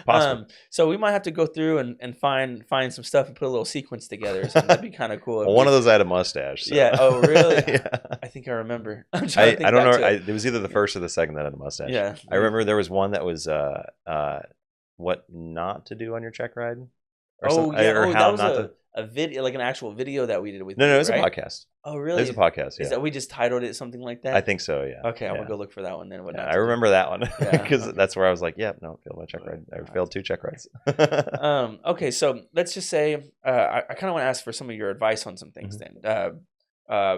possible. So we might have to go through and find some stuff and put a little sequence together. Or something. That'd be kind of cool. Well, one of those I had a mustache. So. Yeah. Oh, really? Yeah. I think I remember. I don't know. It was either the first or the second that had a mustache. Yeah. I remember there was one that was what not to do on your check ride. Or that was a video, like an actual video that we did with. No, it was right? a podcast. Oh, really? It was a podcast. Yeah. Is that we just titled it something like that? I think so. Yeah. Okay, I'm gonna go look for that one then. I remember that one because that's where I was like, "Yep, no, failed my check ride. I failed 2 check rides." Okay, so let's just say I kind of want to ask for some of your advice on some things then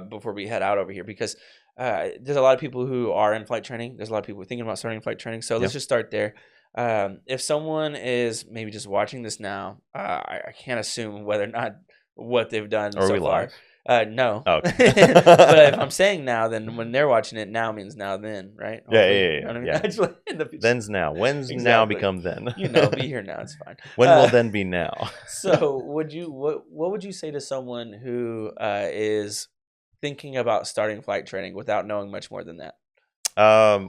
before we head out over here because there's a lot of people who are in flight training. There's a lot of people thinking about starting flight training. So let's just start there. If someone is maybe just watching this now, I can't assume whether or not what they've done so far. No. Oh, okay. But if I'm saying now, then when they're watching it, now means now then, right? Yeah. You know what I mean? Actually, then's now. When's now become then? Be here now. It's fine. When will then be now? So what would you say to someone who is thinking about starting flight training without knowing much more than that?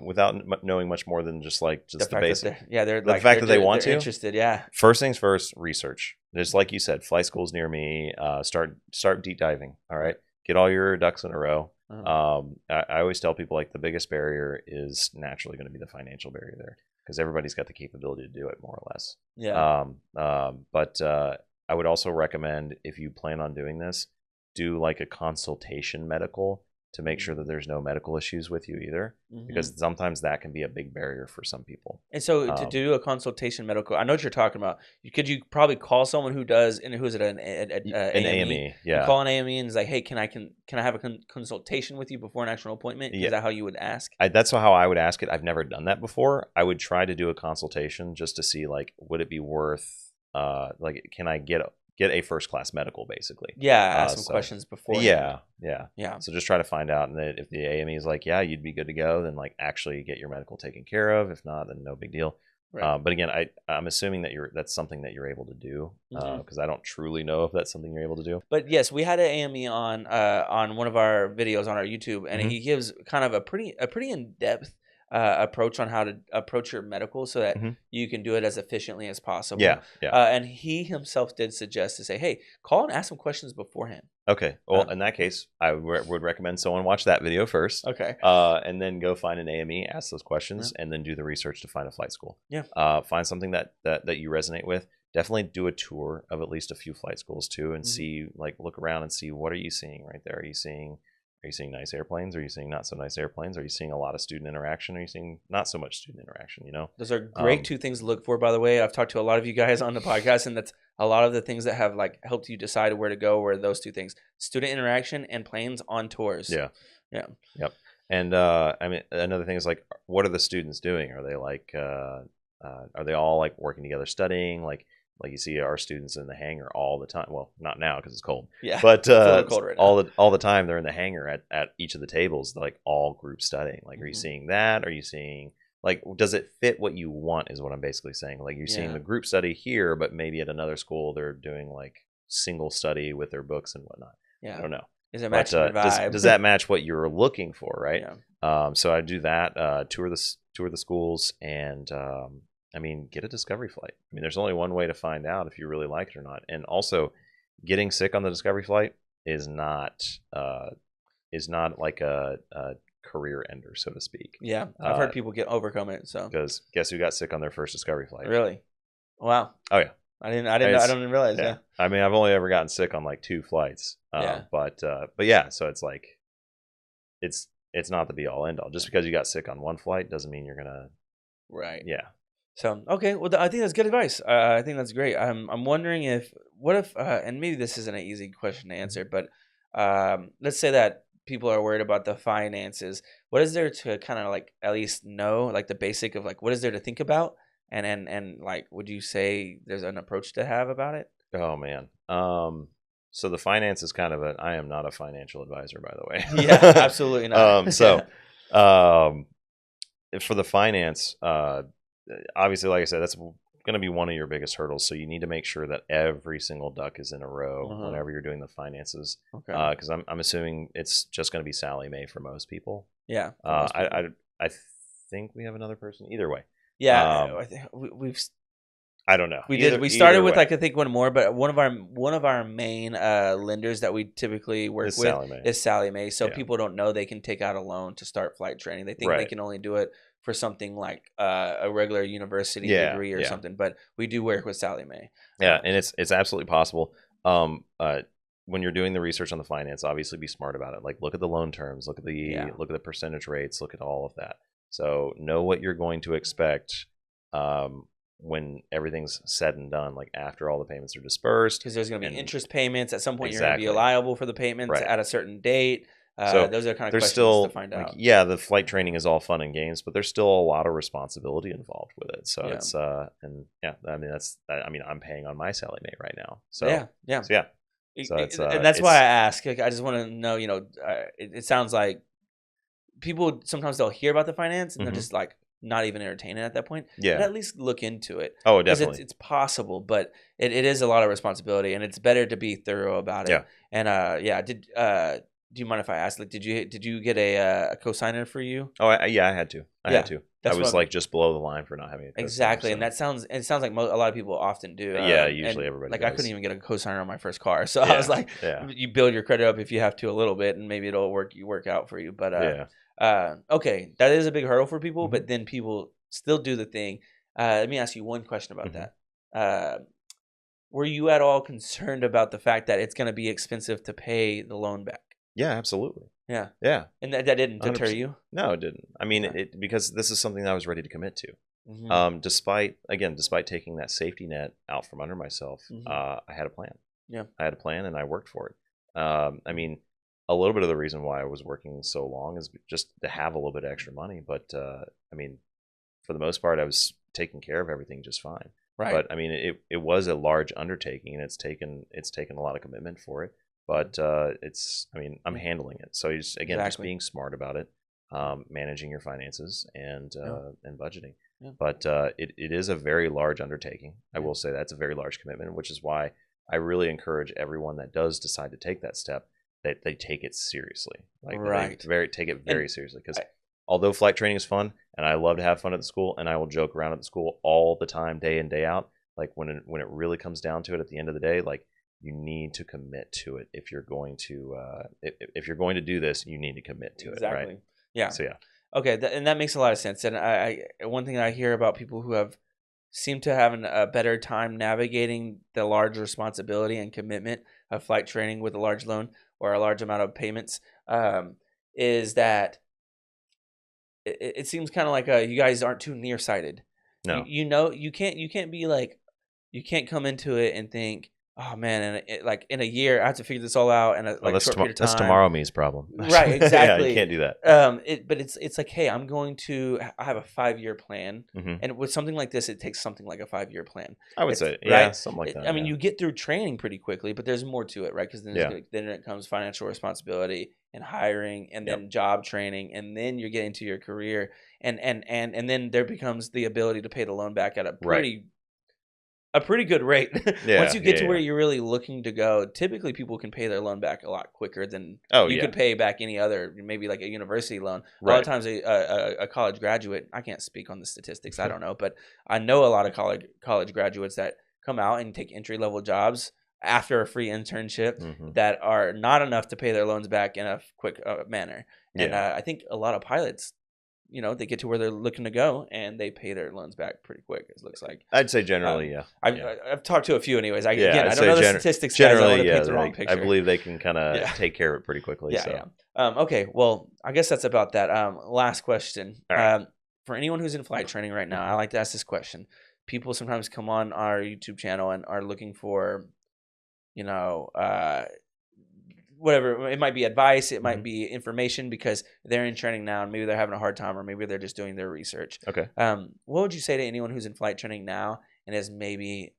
Without knowing much more than just the basic. They're the fact that they want to. Interested, yeah. First things first, research. Just like you said, flight schools near me. Start deep diving. All right, get all your ducks in a row. I always tell people like the biggest barrier is naturally going to be the financial barrier there because everybody's got the capability to do it more or less. Yeah. But I would also recommend if you plan on doing this, do like a consultation medical. To make sure that there's no medical issues with you either, because sometimes that can be a big barrier for some people. And so to do a consultation medical, I know what you're talking about. You probably call someone who does, and who is it, an AME? Yeah. You call an AME and it's like, hey, can I have a consultation with you before an actual appointment? Is that how you would ask? That's how I would ask it. I've never done that before. I would try to do a consultation just to see like, would it be worth, can I get a first class medical basically? Yeah, ask some questions before. Yeah. So just try to find out, and that if the AME is like, yeah, you'd be good to go, then like actually get your medical taken care of. If not, then no big deal. Right. But again, I'm assuming that that's something that you're able to do because I don't truly know if that's something you're able to do. But yes, we had an AME on one of our videos on our YouTube, and he gives kind of a pretty in depth approach on how to approach your medical so that you can do it as efficiently as possible. Yeah. And he himself did suggest to say, hey, call and ask some questions beforehand. Okay. Well, in that case, I would recommend someone watch that video first. Okay. And then go find an AME, ask those questions, and then do the research to find a flight school. Yeah. Find something that you resonate with. Definitely do a tour of at least a few flight schools too, and see, like, look around and see what are you seeing right there. Are you seeing nice airplanes? Are you seeing not so nice airplanes? Are you seeing a lot of student interaction? Are you seeing not so much student interaction? Those are great 2 things to look for, by the way. I've talked to a lot of you guys on the podcast, and that's a lot of the things that have like helped you decide where to go were those 2 things: student interaction and planes on tours. Yeah. Yep. And I mean, another thing is like, what are the students doing? Are they like are they all like working together studying? Like you see our students in the hangar all the time. Well, not now because it's cold. Yeah, but it's a little cold right now. all the time they're in the hangar at each of the tables, like all group studying. Like, are you seeing that? Are you seeing like, does it fit what you want? Is what I'm basically saying. Like, you're seeing the group study here, but maybe at another school they're doing like single study with their books and whatnot. Yeah, I don't know. Is it matching your vibe? Does that match what you're looking for? Right. Yeah. So I do that. Tour the schools and. I mean, get a discovery flight. I mean, there's only one way to find out if you really like it or not. And also, getting sick on the discovery flight is not like a career ender, so to speak. Yeah, I've heard people overcome it. So because guess who got sick on their first discovery flight? Really? Wow. Oh yeah. I didn't realize. Yeah. I mean, I've only ever gotten sick on like 2 flights. But yeah, so it's like it's not the be all end all. Just because you got sick on one flight doesn't mean you're gonna. Right. Yeah. So, okay, well, I think that's good advice. I think that's great. I'm wondering what if, and maybe this isn't an easy question to answer, but let's say that people are worried about the finances. What is there to kind of like at least know, like the basic of like what is there to think about, and like would you say there's an approach to have about it? Oh man. So the finance is kind of I am not a financial advisor, by the way. Yeah, absolutely not. For the finance, obviously, like I said, that's going to be one of your biggest hurdles. So you need to make sure that every single duck is in a row whenever you're doing the finances. Okay. Because I'm assuming it's just going to be Sally Mae for most people. Yeah. I think we have another person. Either way. Yeah. I think we've. I don't know. We started with like I think one more, but one of our main lenders that we typically work with is Sally Mae. So people don't know they can take out a loan to start flight training. They think they can only do it for something like a regular university degree or something. But we do work with Sally Mae. Yeah, and it's absolutely possible. When you're doing the research on the finance, obviously be smart about it. Like look at the loan terms, look at the percentage rates, look at all of that. So know what you're going to expect. When everything's said and done, like after all the payments are dispersed. Because there's going to be interest payments. At some point, you're going to be liable for the payments at a certain date. So those are kind of questions to find out. Yeah, the flight training is all fun and games, but there's still a lot of responsibility involved with it. So it's, I'm paying on my Sally Mae right now. So yeah. So and that's why I ask. Like, I just want to know, it sounds like people, sometimes they'll hear about the finance and they're just like, not even entertain it at that point. Yeah. But at least look into it. Oh, definitely. It's possible, but it is a lot of responsibility, and it's better to be thorough about it. Yeah. And do you mind if I ask? Like, did you get a cosigner for you? Oh, I had to. I had to. I was like just below the line for not having a cosigner. Exactly, and it sounds like a lot of people often do. Usually everybody. Like does. I couldn't even get a cosigner on my first car, so I was like, you build your credit up if you have to a little bit, and maybe it'll work out for you. But okay, that is a big hurdle for people, but then people still do the thing. Let me ask you one question about that. Were you at all concerned about the fact that it's going to be expensive to pay the loan back? Yeah, absolutely. Yeah. Yeah. And that didn't deter 100%. You? No, it didn't. I mean, because this is something that I was ready to commit to. Despite taking that safety net out from under myself, I had a plan. Yeah. I had a plan and I worked for it. I mean, a little bit of the reason why I was working so long is just to have a little bit of extra money. But I mean, for the most part, I was taking care of everything just fine. Right. But I mean, it was a large undertaking, and it's taken a lot of commitment for it. But I'm handling it. So just being smart about it, managing your finances and budgeting. Yeah. But it is a very large undertaking. I will say that's a very large commitment, which is why I really encourage everyone that does decide to take that step that they take it seriously. Like take it very seriously, because although flight training is fun and I love to have fun at the school and I will joke around at the school all the time, day in, day out, like when it really comes down to it at the end of the day, like you need to commit to it. If you're going to do this, you need to commit to it. Right? Yeah. So yeah. Okay. And that makes a lot of sense. And one thing I hear about people who seem to have a better time navigating the large responsibility and commitment of flight training with a large loan or a large amount of payments, is that it seems kind of like you guys aren't too nearsighted. No. You can't be like, you can't come into it and think, oh man, and like in a year, I have to figure this all out in a like short period of time. That's tomorrow me's problem, right? Exactly. Yeah, you can't do that. But it's like, hey, I have a 5-year plan, and with something like this, it takes something like a 5-year plan. I would say, yeah, something like that. I mean, you get through training pretty quickly, but there's more to it, right? Because then it comes financial responsibility and hiring, and then job training, and then you're getting to your career, and then there becomes the ability to pay the loan back at a pretty good rate. Once you get to where you're really looking to go, typically people can pay their loan back a lot quicker than you could pay back any other, maybe like a university loan. A lot of times a college graduate, I can't speak on the statistics, I don't know, but I know a lot of college graduates that come out and take entry-level jobs after a free internship that are not enough to pay their loans back in a quick manner. And I think a lot of pilots, they get to where they're looking to go and they pay their loans back pretty quick, it looks like. I'd say generally, I've talked to a few anyways. I don't know the statistics. Generally, guys, I paint the wrong picture. I believe they can kind of take care of it pretty quickly. Okay, well, I guess that's about that. Last question. Right. For anyone who's in flight training right now, I like to ask this question. People sometimes come on our YouTube channel and are looking for, whatever, it might be advice, it might be information because they're in training now and maybe they're having a hard time or maybe they're just doing their research. Okay. What would you say to anyone who's in flight training now and is maybe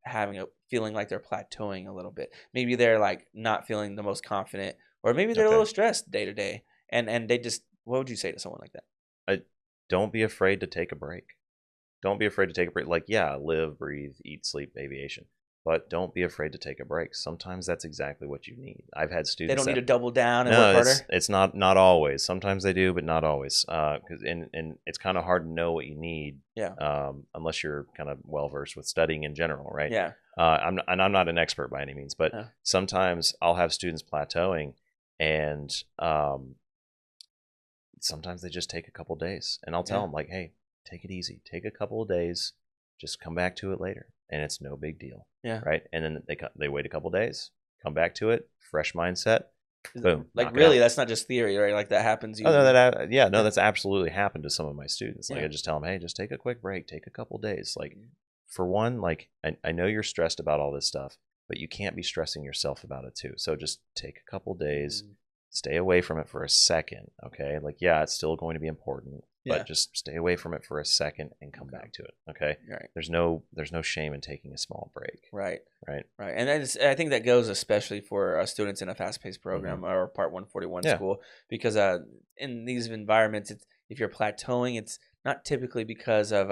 feeling like they're plateauing a little bit? Maybe they're like not feeling the most confident, or maybe they're a little stressed day to day, and they just, what would you say to someone like that? Don't be afraid to take a break. Don't be afraid to take a break. Like, live, breathe, eat, sleep, aviation. But don't be afraid to take a break. Sometimes that's exactly what you need. I've had students. They don't need to double down and work harder? It's not always. Sometimes they do, but not always. And it's kind of hard to know what you need. Unless you're kind of well versed with studying in general, right? Yeah. I'm not an expert by any means, but sometimes I'll have students plateauing, and sometimes they just take a couple days, and I'll tell them like, hey, take it easy, take a couple of days, just come back to it later. And it's no big deal. Yeah. Right. And then they wait a couple days, come back to it, fresh mindset. Boom. Like really, that's not just theory, right? Like that happens. That's absolutely happened to some of my students. Like I just tell them, hey, just take a quick break, take a couple days. Like for one, like I know you're stressed about all this stuff, but you can't be stressing yourself about it too. So just take a couple days, stay away from it for a second. Okay. Like, it's still going to be important. But just stay away from it for a second and come back to it. Okay. Right. There's no shame in taking a small break. Right. And I think that goes especially for students in a fast-paced program or Part 141 school, because in these environments, if you're plateauing, it's not typically because of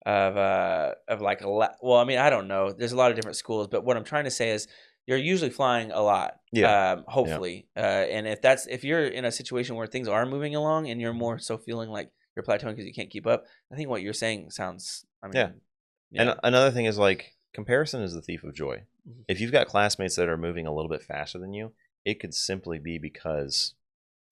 like well, I mean, I don't know. There's a lot of different schools, but what I'm trying to say is you're usually flying a lot, hopefully. And if you're in a situation where things are moving along and you're more so feeling like you're plateauing because you can't keep up, I think what you're saying sounds, And another thing is like comparison is the thief of joy. If you've got classmates that are moving a little bit faster than you, it could simply be because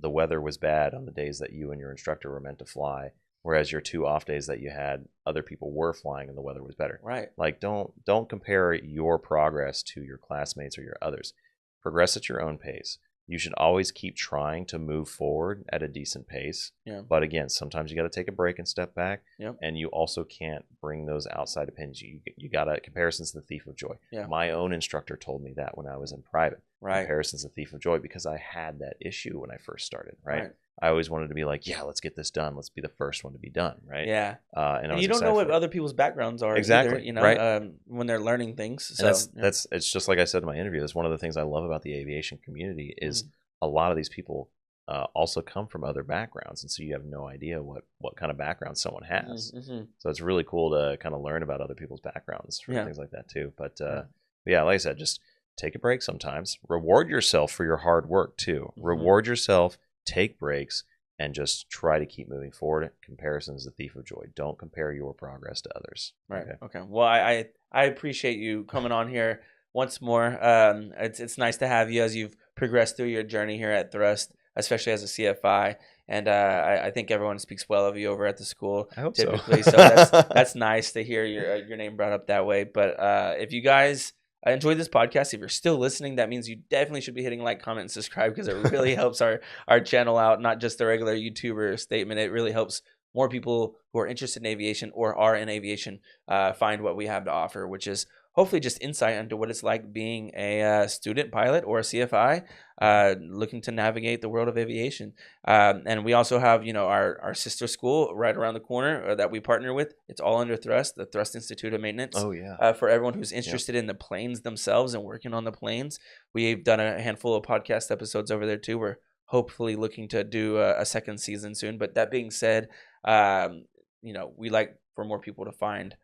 the weather was bad on the days that you and your instructor were meant to fly. Whereas your 2 off days that you had, other people were flying and the weather was better. Right. Like don't compare your progress to your classmates or your others. Progress at your own pace. You should always keep trying to move forward at a decent pace. Yeah. But again, sometimes you got to take a break and step back. Yep. And you also can't bring those outside opinions. You got to, comparison's the thief of joy. Yeah. My own instructor told me that when I was in private. Right. Comparison's the thief of joy because I had that issue when I first started. Right. I always wanted to be like, let's get this done. Let's be the first one to be done, right? Yeah. And you don't know what other people's backgrounds are exactly, either, right? When they're learning things. So and that's it's just like I said in my interview. That's one of the things I love about the aviation community is a lot of these people also come from other backgrounds, and so you have no idea what kind of background someone has. So it's really cool to kind of learn about other people's backgrounds for things like that too. But like I said, just take a break sometimes. Reward yourself for your hard work too. Reward yourself. Take breaks and just try to keep moving forward. Comparison is the thief of joy. Don't compare your progress to others. Right. Okay. Well, I appreciate you coming on here once more. It's nice to have you as you've progressed through your journey here at Thrust, especially as a CFI. And I think everyone speaks well of you over at the school. I hope typically. So that's nice to hear your name brought up that way. But if you guys enjoyed this podcast, if you're still listening, that means you definitely should be hitting like, comment, and subscribe because it really helps our channel out, not just the regular YouTuber statement. It really helps more people who are interested in aviation or are in aviation find what we have to offer, which is hopefully just insight into what it's like being a student pilot or a CFI looking to navigate the world of aviation. And we also have, our sister school right around the corner that we partner with. It's all under Thrust, the Thrust Institute of Maintenance. Oh, yeah. For everyone who's interested in the planes themselves and working on the planes. We've done a handful of podcast episodes over there too. We're hopefully looking to do a second season soon. But that being said, we like for more people to find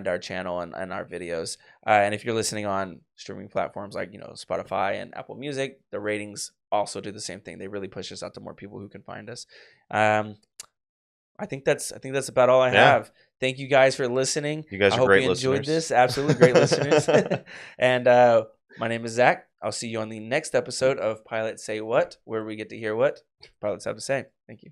our channel and our videos. And if you're listening on streaming platforms like, Spotify and Apple Music, the ratings also do the same thing. They really push us out to more people who can find us. I think that's about all I have. Thank you guys for listening. You guys are great listeners. I hope you enjoyed this. Absolutely great listeners. And my name is Zach. I'll see you on the next episode of Pilots Say What, where we get to hear what pilots have to say. Thank you.